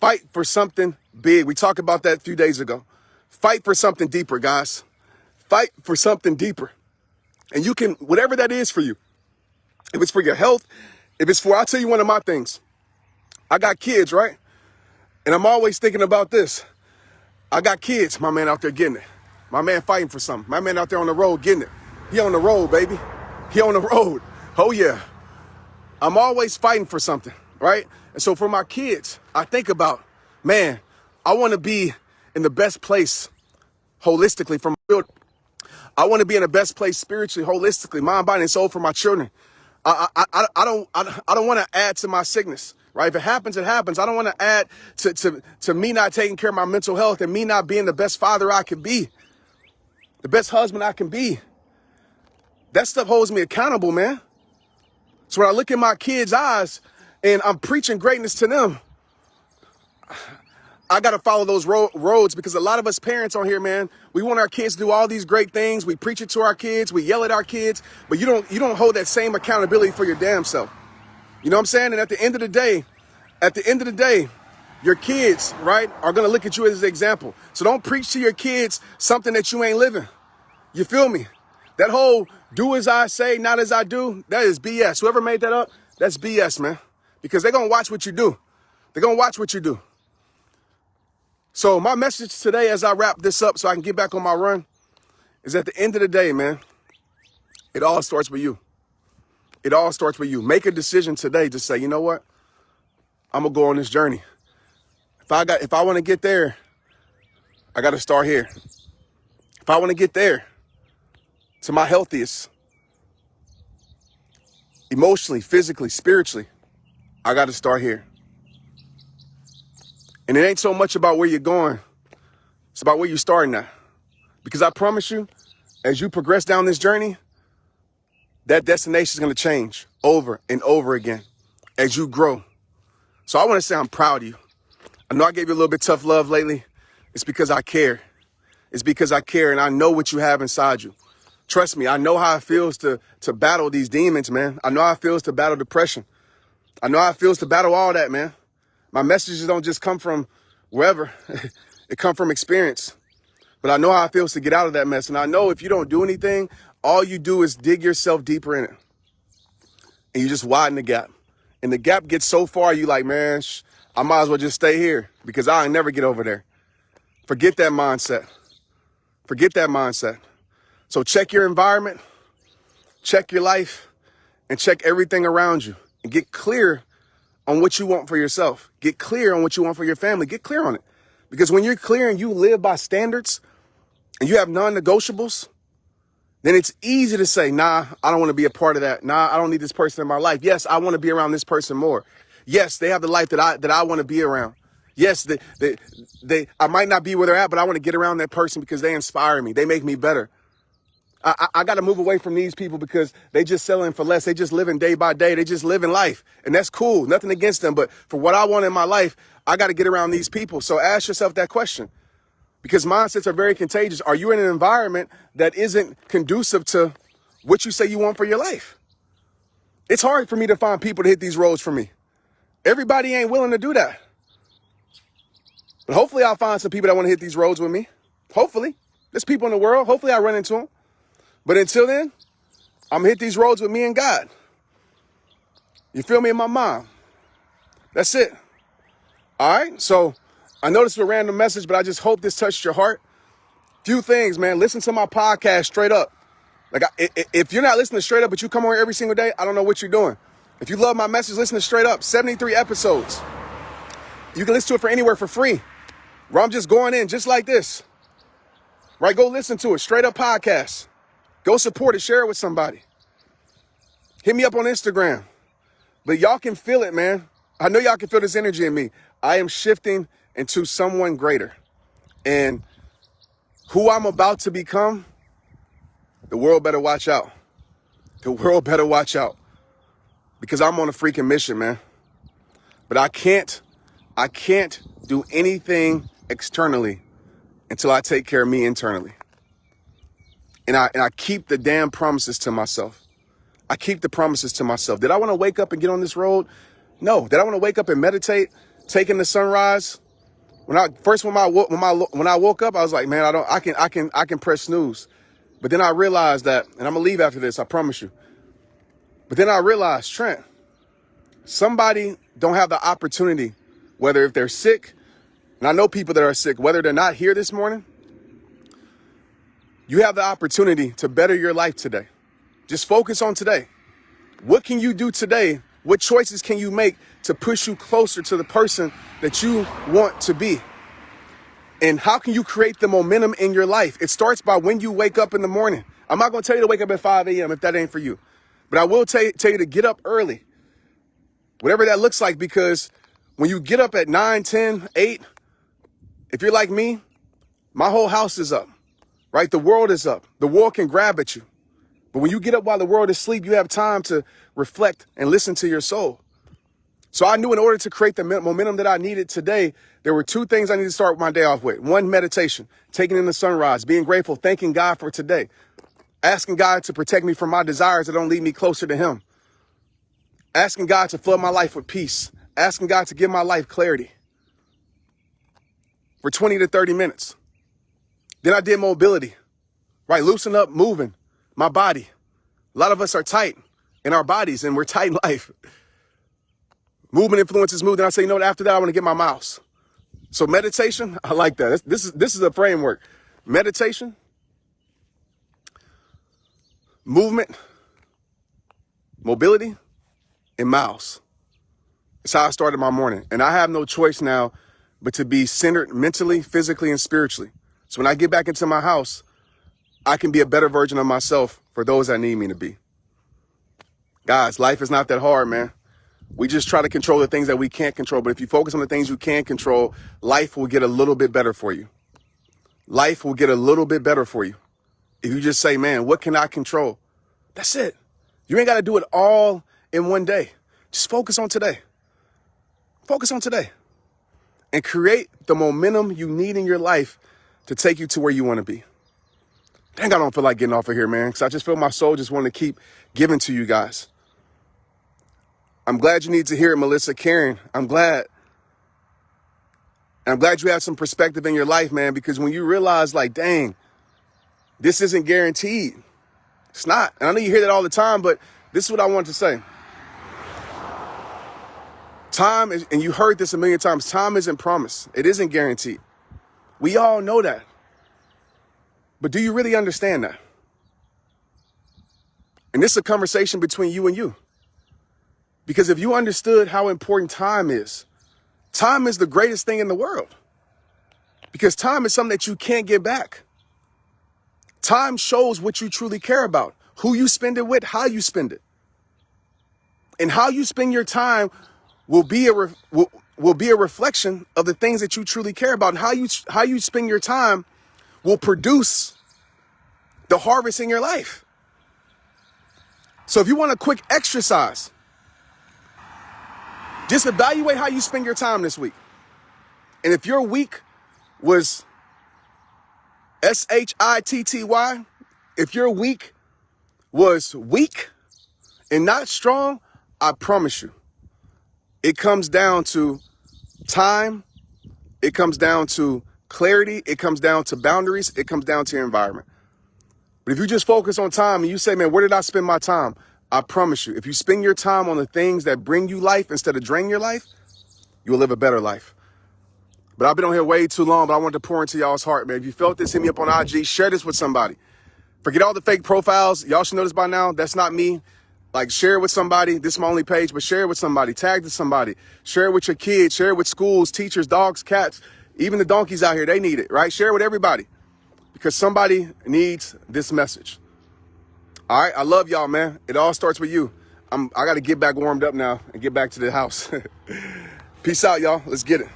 Fight for something big. We talked about that a few days ago. Fight for something deeper, guys. Fight for something deeper. And you can, whatever that is for you, if it's for your health, if it's for, I'll tell you one of my things. I got kids, right? And I'm always thinking about this. I got kids, my man out there getting it. My man fighting for something. My man out there on the road getting it. He on the road, baby. He on the road. Oh, yeah. I'm always fighting for something, right? And so for my kids, I think about, man, I want to be in the best place holistically for my children. I want to be in the best place spiritually, holistically, mind, body, and soul for my children. I don't want to add to my sickness, right? If it happens, it happens. I don't want to add to me not taking care of my mental health and me not being the best father I can be, the best husband I can be. That stuff holds me accountable, man. So when I look in my kids' eyes and I'm preaching greatness to them, I got to follow those roads, because a lot of us parents on here, man, we want our kids to do all these great things. We preach it to our kids. We yell at our kids, but you don't hold that same accountability for your damn self. You know what I'm saying? And at the end of the day, your kids, right, are going to look at you as an example. So don't preach to your kids something that you ain't living. You feel me? That whole do as I say, not as I do, that is BS. Whoever made that up, that's BS, man, because they're going to watch what you do. They're going to watch what you do. So my message today, as I wrap this up so I can get back on my run, is at the end of the day, man, it all starts with you. It all starts with you. Make a decision today to say, you know what? I'm going to go on this journey. If I want to get there, I got to start here. If I want to get there to my healthiest, emotionally, physically, spiritually, I got to start here. And it ain't so much about where you're going. It's about where you're starting at. Because I promise you, as you progress down this journey, that destination is going to change over and over again as you grow. So I want to say I'm proud of you. I know I gave you a little bit tough love lately. It's because I care. It's because I care, and I know what you have inside you. Trust me, I know how it feels to battle these demons, man. I know how it feels to battle depression. I know how it feels to battle all that, man. My messages don't just come from wherever. It come from experience. But I know how it feels to get out of that mess. And I know if you don't do anything, all you do is dig yourself deeper in it. And you just widen the gap. And the gap gets so far, you like, man, I might as well just stay here because I ain't never get over there. Forget that mindset. Forget that mindset. So check your environment, check your life, and check everything around you. And get clear on what you want for yourself. Get clear on what you want for your family. Get clear on it. Because when you're clear and you live by standards and you have non-negotiables, then it's easy to say, nah, I don't want to be a part of that. Nah, I don't need this person in my life. Yes, I want to be around this person more. Yes, they have the life that I want to be around. Yes, I might not be where they're at, but I want to get around that person because they inspire me. They make me better. I got to move away from these people because they just selling for less. They just living day by day. They just living life. And that's cool. Nothing against them. But for what I want in my life, I got to get around these people. So ask yourself that question, because mindsets are very contagious. Are you in an environment that isn't conducive to what you say you want for your life? It's hard for me to find people to hit these roads for me. Everybody ain't willing to do that. But hopefully I'll find some people that want to hit these roads with me. Hopefully. There's people in the world. Hopefully I run into them. But until then, I'm going to hit these roads with me and God. You feel me? And my mom. That's it. All right? So I know this is a random message, but I just hope this touched your heart. Few things, man. Listen to my podcast straight up. Like, if you're not listening to straight up, but you come on here every single day, I don't know what you're doing. If you love my message, listen to straight up. 73 episodes. You can listen to it for anywhere for free. Where I'm just going in just like this. Right? Go listen to it. Straight up podcast. Go support it. Share it with somebody. Hit me up on Instagram. But y'all can feel it, man. I know y'all can feel this energy in me. I am shifting into someone greater. And who I'm about to become, the world better watch out. The world better watch out. Because I'm on a freaking mission, man. But I can't do anything externally until I take care of me internally. And I keep the damn promises to myself. I keep the promises to myself. Did I want to wake up and get on this road? No. Did I want to wake up and meditate? taking the sunrise. When I woke up, I was like, man, I can press snooze. But then I realized that, and I'm gonna leave after this, I promise you. But then I realized, Trent, somebody don't have the opportunity, whether if they're sick, and I know people that are sick, whether they're not here this morning, you have the opportunity to better your life today. Just focus on today. What can you do today? What choices can you make to push you closer to the person that you want to be? And how can you create the momentum in your life? It starts by when you wake up in the morning. I'm not going to tell you to wake up at 5 a.m. if that ain't for you. But I will tell you to get up early, whatever that looks like, because when you get up at 9, 10, 8, if you're like me, my whole house is up, right? The world is up. The world can grab at you. But when you get up while the world is asleep, you have time to reflect and listen to your soul. So I knew in order to create the momentum that I needed today, there were two things I needed to start my day off with. One, meditation, taking in the sunrise, being grateful, thanking God for today, asking God to protect me from my desires that don't lead me closer to him, asking God to flood my life with peace, asking God to give my life clarity for 20 to 30 minutes. Then I did mobility, right? Loosen up, moving my body. A lot of us are tight in our bodies and we're tight in life. Movement influences mood. And I say, you know what, after that, I want to get my mouse. So meditation, I like that. This is a framework. Meditation, movement, mobility, and mouse. It's how I started my morning. And I have no choice now but to be centered mentally, physically, and spiritually. So when I get back into my house, I can be a better version of myself for those that need me to be. Guys, life is not that hard, man. We just try to control the things that we can't control. But if you focus on the things you can control, life will get a little bit better for you. Life will get a little bit better for you. If you just say, man, what can I control? That's it. You ain't got to do it all in one day. Just focus on today. Focus on today. And create the momentum you need in your life to take you to where you want to be. Dang, I don't feel like getting off of here, man, because I just feel my soul just want to keep giving to you guys. I'm glad you need to hear it, Melissa, Karen. I'm glad. And I'm glad you have some perspective in your life, man, because when you realize, like, dang, this isn't guaranteed. It's not. And I know you hear that all the time, but this is what I want to say. Time is, and you heard this a million times, time isn't promised. It isn't guaranteed. We all know that. But do you really understand that? And this is a conversation between you and you. Because if you understood how important time is the greatest thing in the world. Because time is something that you can't get back. Time shows what you truly care about, who you spend it with, how you spend it. And how you spend your time will be a reflection of the things that you truly care about. And how you spend your time will produce the harvest in your life. So if you want a quick exercise, just evaluate how you spend your time this week. And if your week was SHITTY, if your week was weak and not strong, I promise you, it comes down to time. It comes down to clarity. It comes down to boundaries. It comes down to your environment. But if you just focus on time and you say, man, where did I spend my time? I promise you, if you spend your time on the things that bring you life instead of drain your life, you will live a better life. But I've been on here way too long, but I wanted to pour into y'all's heart, man. If you felt this, hit me up on IG. Share this with somebody. Forget all the fake profiles. Y'all should know this by now. That's not me. Like, share it with somebody. This is my only page, but share it with somebody. Tag to somebody. Share it with your kids. Share it with schools, teachers, dogs, cats. Even the donkeys out here, they need it, right? Share it with everybody because somebody needs this message. All right, I love y'all, man. It all starts with you. I got to get back warmed up now and get back to the house. Peace out, y'all. Let's get it.